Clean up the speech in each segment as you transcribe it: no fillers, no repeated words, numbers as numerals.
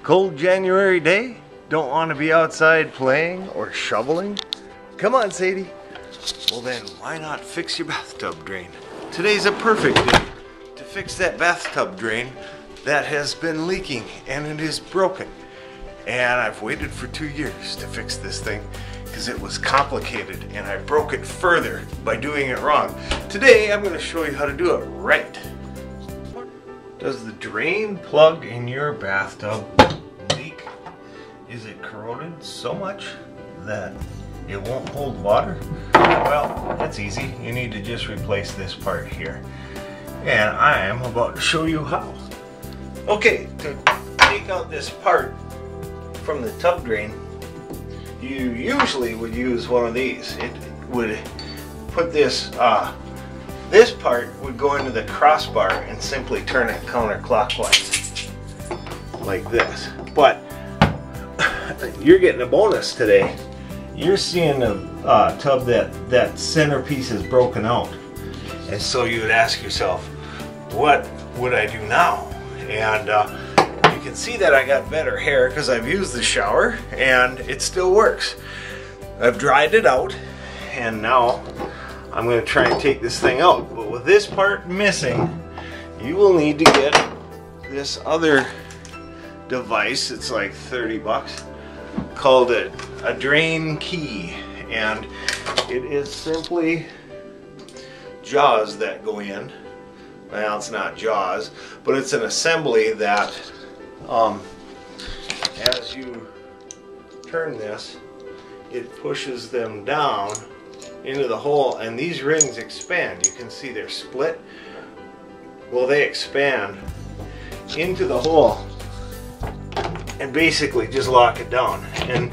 Cold January day? Don't want to be outside playing or shoveling? Come on, Sadie. Well then, why not fix your bathtub drain? Today's a perfect day to fix that bathtub drain that has been leaking and it is broken. And I've waited for 2 years to fix this thing because it was complicated and I broke it further by doing it wrong. Today I'm going to show you how to do it right. Does the drain plug in your bathtub leak? Is it corroded so much that it won't hold water? Well, that's easy. You need to just replace this part here. And I am about to show you how. Okay, to take out this part from the tub drain, you usually would use one of these. It would put this, this part would go into the crossbar and simply turn it counterclockwise, like this. But you're getting a bonus today. You're seeing a tub that centerpiece is broken out. And so you would ask yourself, what would I do now? And you can see that I got better hair because I've used the shower and it still works. I've dried it out and now I'm going to try and take this thing out. But with this part missing, you will need to get this other device. It's like 30 bucks. Called it a drain key. And it is simply jaws that go in. Well, it's not jaws, but it's an assembly that as you turn this, it pushes them down into the hole, and these rings expand. You can see they're split. Well, they expand into the hole and basically just lock it down. And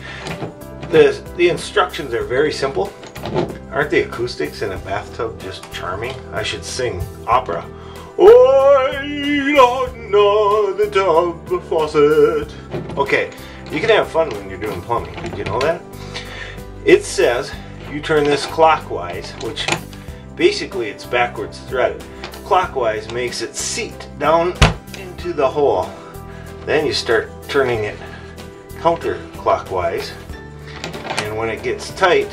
the instructions are very simple. Aren't the acoustics in a bathtub just charming? I should sing opera. I don't know the tub faucet. Okay, you can have fun when you're doing plumbing. Did you know that? It says you turn this clockwise, which basically it's backwards threaded. Clockwise makes it seat down into the hole. Then you start turning it counterclockwise, and when it gets tight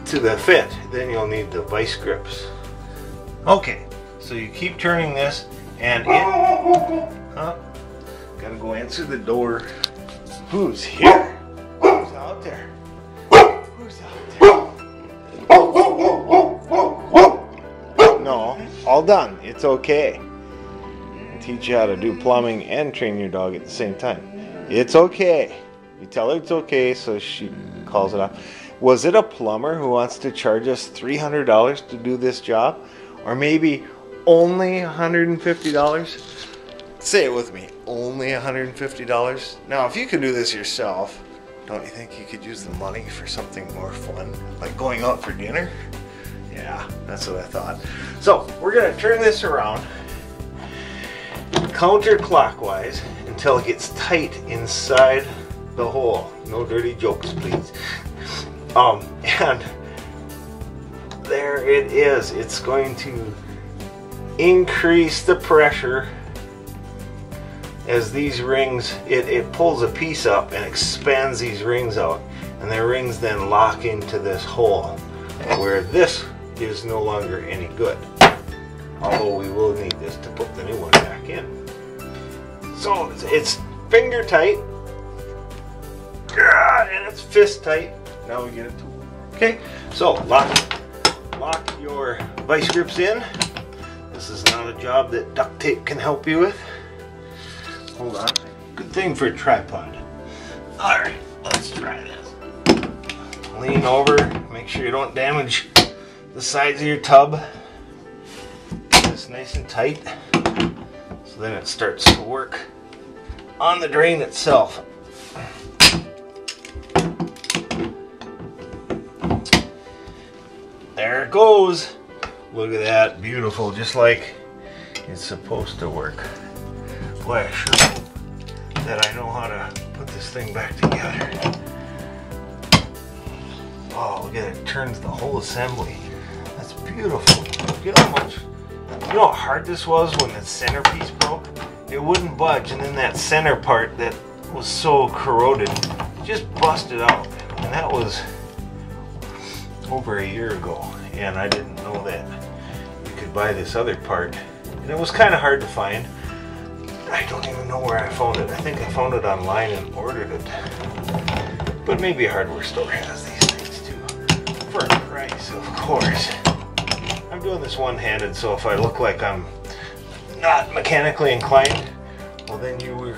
to the fit, then you'll need the vice grips. Okay, so you keep turning this and gotta go answer the door. Who's here? Who's out there? Who's out there? No, all done. It's okay. Teach you how to do plumbing and train your dog at the same time. It's okay. You tell her it's okay, so she calls it off. Was it a plumber who wants to charge us $300 to do this job? Or maybe only $150? Say it with me, only $150? Now, if you could do this yourself, don't you think you could use the money for something more fun? Like going out for dinner? Yeah, that's what I thought. So, we're gonna turn this around counterclockwise until it gets tight inside the hole. No dirty jokes, please. And there it is. It's going to increase the pressure as these rings, it pulls a piece up and expands these rings out, and the rings then lock into this hole where this is no longer any good. Although we will need this to put the new one back in. So it's finger tight and it's fist tight. Now we get it to, okay, so lock your vice grips in. This is not a job that duct tape can help you with. Hold on, good thing for a tripod. Alright, let's try this. Lean over, make sure you don't damage the sides of your tub. Get this nice and tight so then it starts to work on the drain itself. There it goes. Look at that, beautiful, just like it's supposed to work. Boy, I sure hope that I know how to put this thing back together. Oh, look at it, it turns the whole assembly. That's beautiful. Look at how much, you know how hard this was when the centerpiece broke? it wouldn't budge, and then that center part that was so corroded just busted out, and that was over a year ago, and I didn't know that you could buy this other part, and it was kind of hard to find. I don't even know where I found it. I think I found it online and ordered it, but maybe a hardware store has these things too, for a price, of course. I'm doing this one-handed, so if I look like I'm not mechanically inclined, well then you would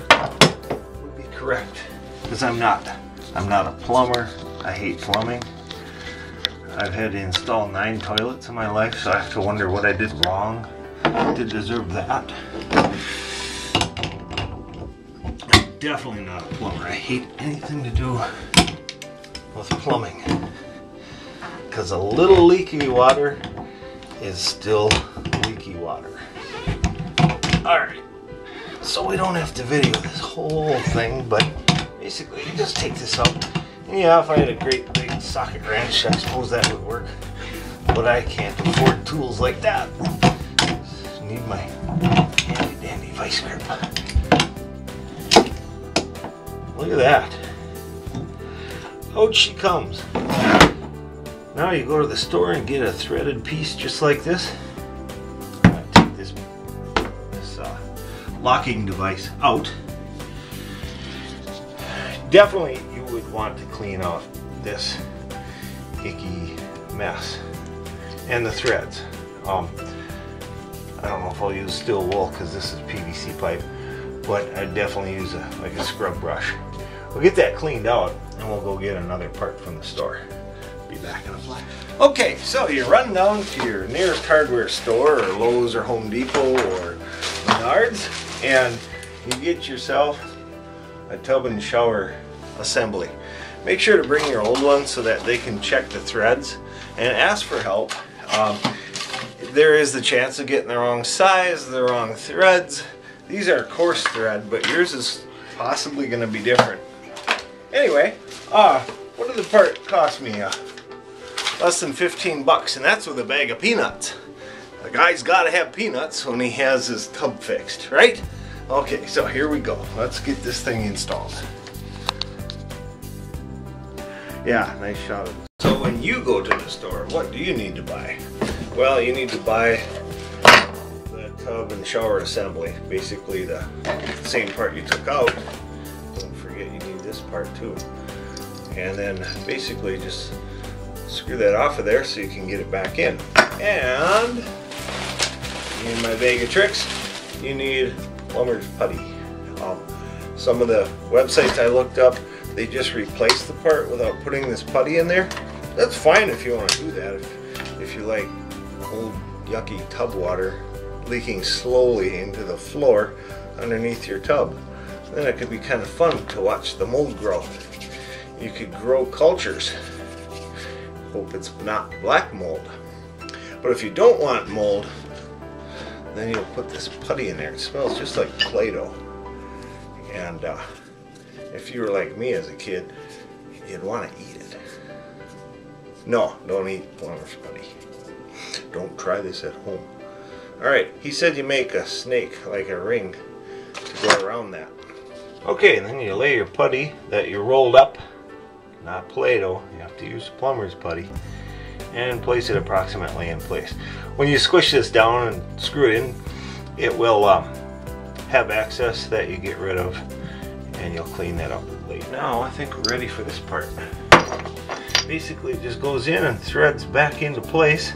be correct, because I'm not. I'm not a plumber. I hate plumbing. I've had to install 9 toilets in my life, so I have to wonder what I did wrong to deserve that. I'm definitely not a plumber. I hate anything to do with plumbing, because a little leaky water is still leaky water. Alright, so we don't have to video this whole thing, but basically you just take this out. And yeah, if I had a great big socket wrench, I suppose that would work, but I can't afford tools like that. Just need my handy dandy vice grip. Look at that. Out she comes. Now you go to the store and get a threaded piece just like this. I'm going to take this locking device out. Definitely you would want to clean out this icky mess and the threads. I don't know if I'll use steel wool because this is PVC pipe, but I'd definitely use like a scrub brush. We'll get that cleaned out and we'll go get another part from the store. Be back in a flash. Okay, so you run down to your nearest hardware store, or Lowe's or Home Depot or Menards, and you get yourself a tub and shower assembly. Make sure to bring your old one so that they can check the threads and ask for help. There is the chance of getting the wrong size, the wrong threads. These are coarse thread, but yours is possibly going to be different. Anyway, what did the part cost me? Less than 15 bucks, and that's with a bag of peanuts. The guy's got to have peanuts when he has his tub fixed, right? Okay, so here we go. Let's get this thing installed. Yeah, nice shot of it. So when you go to the store, what do you need to buy? Well, you need to buy the tub and shower assembly. Basically the same part you took out. Don't forget you need this part too. And then basically just screw that off of there so you can get it back in. And in my bag of tricks, you need plumber's putty. Some of the websites I looked up, they just replaced the part without putting this putty in there. That's fine if you want to do that. If you like old yucky tub water leaking slowly into the floor underneath your tub, then it could be kind of fun to watch the mold grow. You could grow cultures. Hope it's not black mold. But if you don't want mold, then you'll put this putty in there. It smells just like Play-Doh. And if you were like me as a kid, you'd want to eat it. No, don't eat plumber's putty. Don't try this at home. Alright, he said you make a snake, like a ring, to go around that. Okay, and then you lay your putty that you rolled up, not Play-Doh, you have to use plumber's putty, and place it approximately in place. When you squish this down and screw it in, it will have excess that you get rid of, and you'll clean that up later. Now I think we're ready for this part. Basically it just goes in and threads back into place.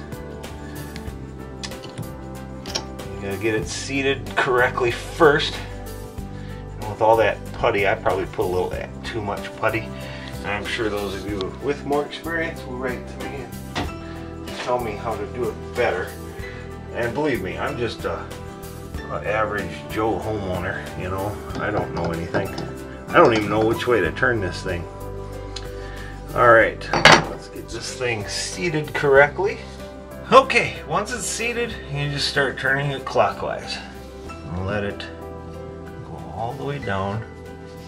You gotta get it seated correctly first. And with all that putty, I probably put a little too much putty. And I'm sure those of you with more experience will write to me and tell me how to do it better. And believe me, I'm just a average Joe homeowner, you know. I don't know anything. I don't even know which way to turn this thing. Alright, let's get this thing seated correctly. Okay, once it's seated, you just start turning it clockwise. And let it go all the way down.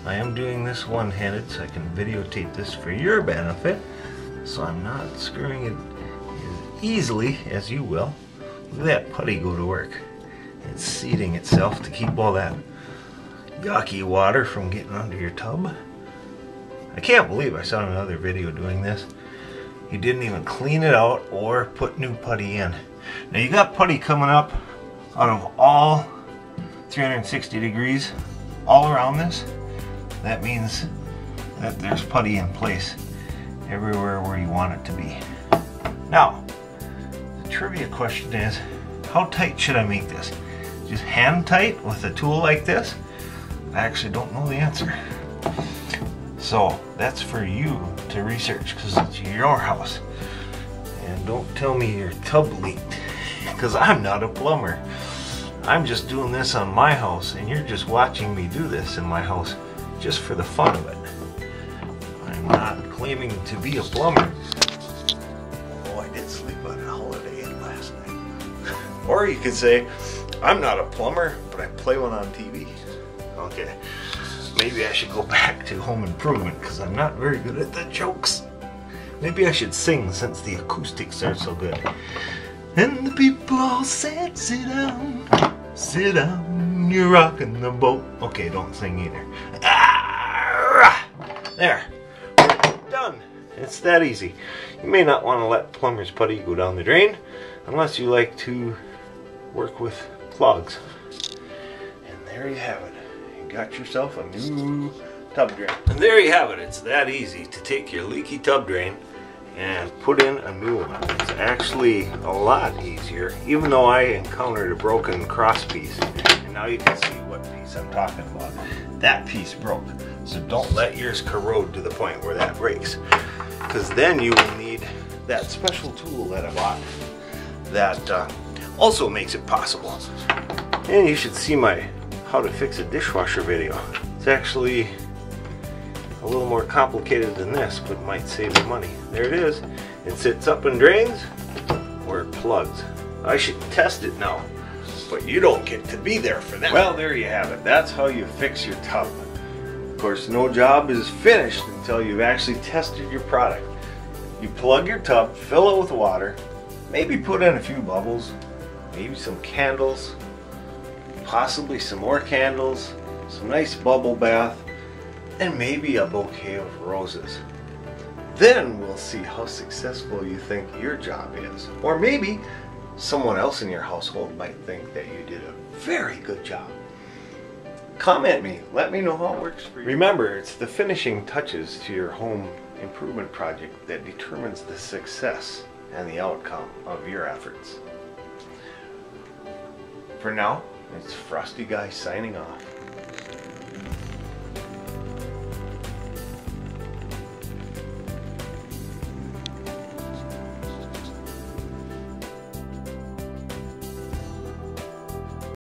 I am doing this one-handed so I can videotape this for your benefit, so I'm not screwing it as easily as you will. Look at that putty go to work. It's seating itself to keep all that yucky water from getting under your tub. I can't believe I saw another video doing this. He didn't even clean it out or put new putty in. Now you got putty coming up out of all 360 degrees all around this. That means that there's putty in place everywhere where you want it to be. Now, the trivia question is, how tight should I make this? Just hand tight with a tool like this? I actually don't know the answer. So that's for you to research because it's your house. And don't tell me your tub leaked because I'm not a plumber. I'm just doing this on my house and you're just watching me do this in my house just for the fun of it. I'm not claiming to be a plumber. Although I did sleep on a Holiday Inn last night. Or you could say, I'm not a plumber, but I play one on TV. Okay. Maybe I should go back to Home Improvement because I'm not very good at the jokes. Maybe I should sing since the acoustics are so good. And the people all said, sit down, you're rocking the boat. Okay, don't sing either. There, we're done. It's that easy. You may not want to let plumber's putty go down the drain unless you like to work with plugs. And there you have it. Got yourself a new tub drain. And there you have it. It's that easy to take your leaky tub drain and put in a new one. It's actually a lot easier, even though I encountered a broken cross piece. And now you can see what piece I'm talking about. That piece broke. So don't let yours corrode to the point where that breaks. Because then you will need that special tool that I bought that also makes it possible. And you should see my how to fix a dishwasher video. It's actually a little more complicated than this, but might save you money. There it is. It sits up and drains, or it plugs. I should test it now, but you don't get to be there for that. Well, there you have it. That's how you fix your tub. Of course, no job is finished until you've actually tested your product. You plug your tub, fill it with water, maybe put in a few bubbles, maybe some candles, possibly some more candles, some nice bubble bath, and maybe a bouquet of roses. Then we'll see how successful you think your job is. Or maybe someone else in your household might think that you did a very good job. Comment me, let me know how it works for you. Remember, it's the finishing touches to your home improvement project that determines the success and the outcome of your efforts. For now, it's Frosty Guy signing off.